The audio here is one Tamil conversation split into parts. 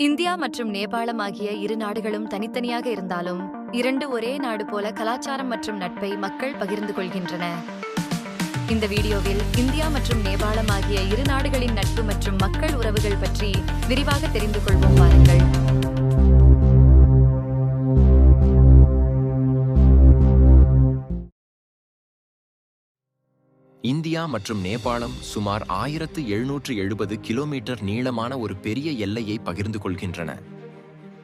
இந்தியா மற்றும் நேபாளம் ஆகிய இரு நாடுகளும் தனித்தனியாக இருந்தாலும் இரண்டு ஒரே நாடு போல கலாச்சாரம் மற்றும் நட்பை மக்கள் பகிர்ந்து கொள்கின்றன. இந்த வீடியோவில் இந்தியா மற்றும் நேபாளம் ஆகிய இரு நாடுகளின் நட்பு மற்றும் மக்கள் உறவுகள் பற்றி விரிவாக தெரிந்து கொள்வோம். வாருங்கள். இந்தியா மற்றும் நேபாளம் சுமார் 1770 கிலோமீட்டர் நீளமான ஒரு பெரிய எல்லையை பகிர்ந்து கொள்கின்றன.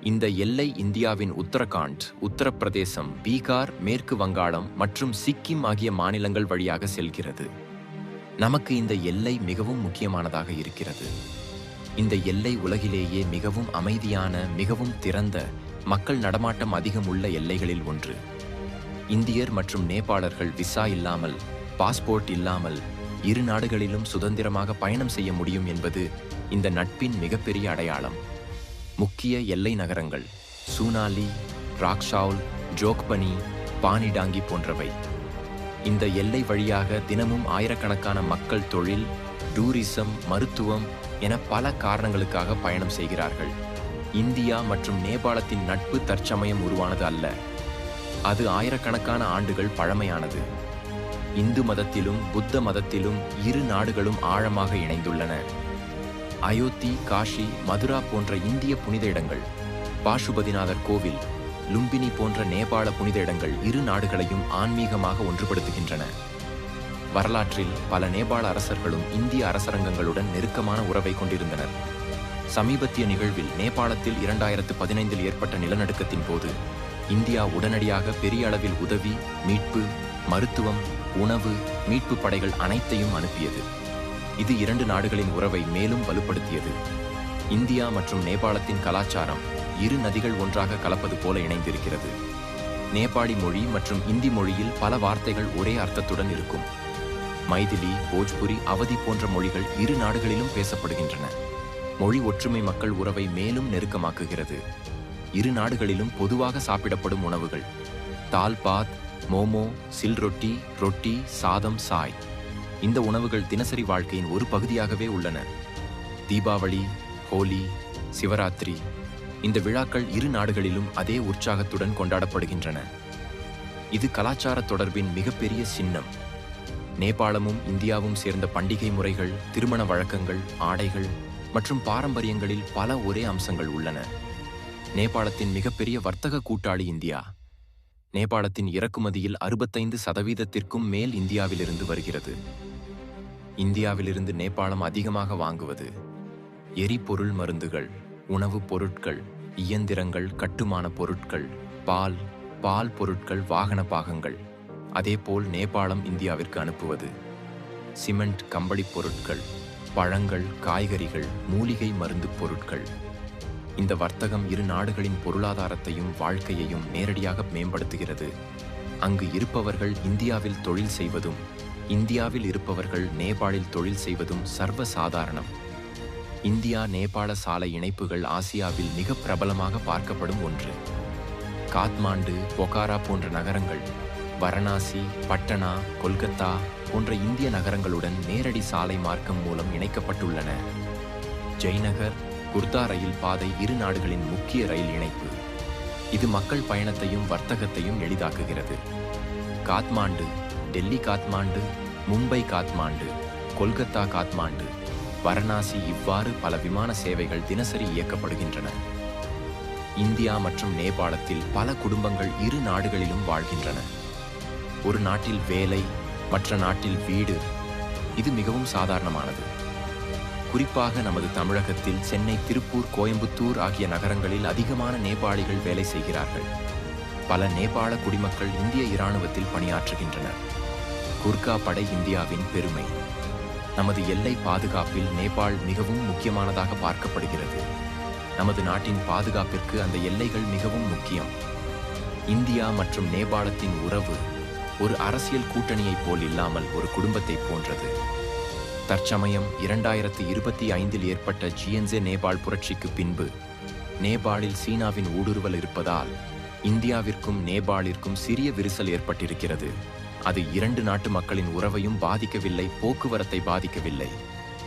இந்த எல்லை இந்தியாவின் உத்தரகாண்ட், உத்தரப்பிரதேசம், பீகார், மேற்கு வங்காளம் மற்றும் சிக்கிம் ஆகிய மாநிலங்கள் வழியாக செல்கிறது. நமக்கு இந்த எல்லை மிகவும் முக்கியமானதாக இருக்கிறது. இந்த எல்லை உலகிலேயே மிகவும் அமைதியான, மிகவும் திறந்த, மக்கள் நடமாட்டம் அதிகம் உள்ள எல்லைகளில் ஒன்று. இந்தியர் மற்றும் நேபாளர்கள் விசா இல்லாமல், பாஸ்போர்ட் இல்லாமல் இரு நாடுகளிலும் சுதந்திரமாக பயணம் செய்ய முடியும் என்பது இந்த நட்பின் மிகப்பெரிய அடையாளம். முக்கிய எல்லை நகரங்கள் சூனாலி, ராக்ஷாவுல், ஜோக்பனி, பானிடாங்கி போன்றவை. இந்த எல்லை வழியாக தினமும் ஆயிரக்கணக்கான மக்கள் தொழில், டூரிசம், மருத்துவம் என பல காரணங்களுக்காக பயணம் செய்கிறார்கள். இந்தியா மற்றும் நேபாளத்தின் நட்பு தற்சமயம் உருவானது அல்ல. அது ஆயிரக்கணக்கான ஆண்டுகள் பழமையானது. இந்து மதத்திலும் புத்த மதத்திலும் இரு நாடுகளும் ஆழமாக இணைந்துள்ளன. அயோத்தி, காஷி, மதுரா போன்ற இந்திய புனித இடங்கள், பாசுபதிநாதர் கோவில், லும்பினி போன்ற நேபாள புனித இடங்கள் இரு நாடுகளையும் ஆன்மீகமாக ஒன்றுபடுத்துகின்றன. வரலாற்றில் பல நேபாள அரசர்களும் இந்திய அரசாங்கங்களுடன் நெருக்கமான உறவை கொண்டிருந்தனர். சமீபத்திய நிகழ்வில் நேபாளத்தில் 2015 ஏற்பட்ட நிலநடுக்கத்தின் போது இந்தியா உடனடியாக பெரிய அளவில் உதவி, மீட்பு, மருத்துவம், உணவு, மீட்பு படைகள் அனைத்தையும் அனுப்பியது. இது இரண்டு நாடுகளின் உறவை மேலும் வலுப்படுத்தியது. இந்தியா மற்றும் நேபாளத்தின் கலாச்சாரம் இரு நதிகள் ஒன்றாக கலப்பது போல இணைந்திருக்கிறது. நேபாளி மொழி மற்றும் இந்தி மொழியில் பல வார்த்தைகள் ஒரே அர்த்தத்துடன் இருக்கும். மைதிலி, போஜ்புரி, அவதி போன்ற மொழிகள் இரு நாடுகளிலும் பேசப்படுகின்றன. மொழி ஒற்றுமை மக்கள் உறவை மேலும் நெருக்கமாக்குகிறது. இரு நாடுகளிலும் பொதுவாக சாப்பிடப்படும் உணவுகள் தால் பாத், மோமோ, சில் ரொட்டி, ரொட்டி, சாதம், சாய். இந்த உணவுகள் தினசரி வாழ்க்கையின் ஒரு பகுதியாகவே உள்ளன. தீபாவளி, ஹோலி, சிவராத்திரி இந்த விழாக்கள் இரு நாடுகளிலும் அதே உற்சாகத்துடன் கொண்டாடப்படுகின்றன. இது கலாச்சார தொடர்பின் மிகப்பெரிய சின்னம். நேபாளமும் இந்தியாவும் சேர்ந்த பண்டிகை முறைகள், திருமண வழக்கங்கள், ஆடைகள் மற்றும் பாரம்பரியங்களில் பல ஒரே அம்சங்கள் உள்ளன. நேபாளத்தின் மிகப்பெரிய வர்த்தக கூட்டாளி இந்தியா. நேபாளத்தின் இறக்குமதியில் 65% மேல் இந்தியாவிலிருந்து வருகிறது. இந்தியாவிலிருந்து நேபாளம் அதிகமாக வாங்குவது எரிபொருள், மருந்துகள், உணவுப் பொருட்கள், இயந்திரங்கள், கட்டுமான பொருட்கள், பால் பொருட்கள், வாகன பாகங்கள். அதேபோல் நேபாளம் இந்தியாவிற்கு அனுப்புவது சிமெண்ட், கம்பளி பொருட்கள், பழங்கள், காய்கறிகள், மூலிகை மருந்து பொருட்கள். இந்த வர்த்தகம் இரு நாடுகளின் பொருளாதாரத்தையும் வாழ்க்கையையும் நேரடியாக மேம்படுத்துகிறது. அங்கு இருப்பவர்கள் இந்தியாவில் தொழில் செய்வதும், இந்தியாவில் இருப்பவர்கள் நேபாளில் தொழில் செய்வதும் சர்வசாதாரணம். இந்தியா நேபாள சாலை இணைப்புகள் ஆசியாவில் மிக பிரபலமாக பார்க்கப்படும் ஒன்று. காத்மாண்டு, பொகாரா போன்ற நகரங்கள் வாரணாசி, பட்டனா, கொல்கத்தா போன்ற இந்திய நகரங்களுடன் நேரடி சாலை மார்க்கம் மூலம் இணைக்கப்பட்டுள்ளன. ஜெய்நகர், குர்தா ரயில் பாதை இரு நாடுகளின் முக்கிய ரயில் இணைப்பு. இது மக்கள் பயணத்தையும் வர்த்தகத்தையும் எளிதாக்குகிறது. காத்மாண்டு, டெல்லி காத்மாண்டு, மும்பை காத்மாண்டு, கொல்கத்தா காத்மாண்டு, வாரணாசி இவ்வாறு பல விமான சேவைகள் தினசரி இயக்கப்படுகின்றன. இந்தியா மற்றும் நேபாளத்தில் பல குடும்பங்கள் இரு நாடுகளிலும் வாழ்கின்றன. ஒரு நாட்டில் வேலை, மற்ற நாட்டில் வீடு. இது மிகவும் சாதாரணமானது. குறிப்பாக நமது தமிழகத்தில் சென்னை, திருப்பூர், கோயம்புத்தூர் ஆகிய நகரங்களில் அதிகமான நேபாளிகள் வேலை செய்கிறார்கள். பல நேபாள குடிமக்கள் இந்திய இராணுவத்தில் பணியாற்றுகின்றனர். குர்கா படை இந்தியாவின் பெருமை. நமது எல்லை பாதுகாப்பில் நேபாள் மிகவும் முக்கியமானதாக பார்க்கப்படுகிறது. நமது நாட்டின் பாதுகாப்பிற்கு அந்த எல்லைகள் மிகவும் முக்கியம். இந்தியா மற்றும் நேபாளத்தின் உறவு ஒரு அரசியல் கூட்டணியைப் போல் இல்லாமல் ஒரு குடும்பத்தைப் போன்றது. தற்சமயம் 2025 ஏற்பட்ட ஜிஎன்சே நேபாள் புரட்சிக்கு பின்பு நேபாளில் சீனாவின் ஊடுருவல் இருப்பதால் இந்தியாவிற்கும் நேபாளிற்கும் சிறிய விரிசல் ஏற்பட்டிருக்கிறது. அது இரண்டு நாட்டு மக்களின் உறவையும் பாதிக்கவில்லை, போக்குவரத்தை பாதிக்கவில்லை.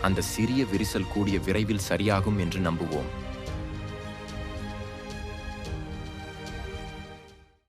அந்த சிறிய விரிசல் கூடிய விரைவில் சரியாகும் என்று நம்புவோம்.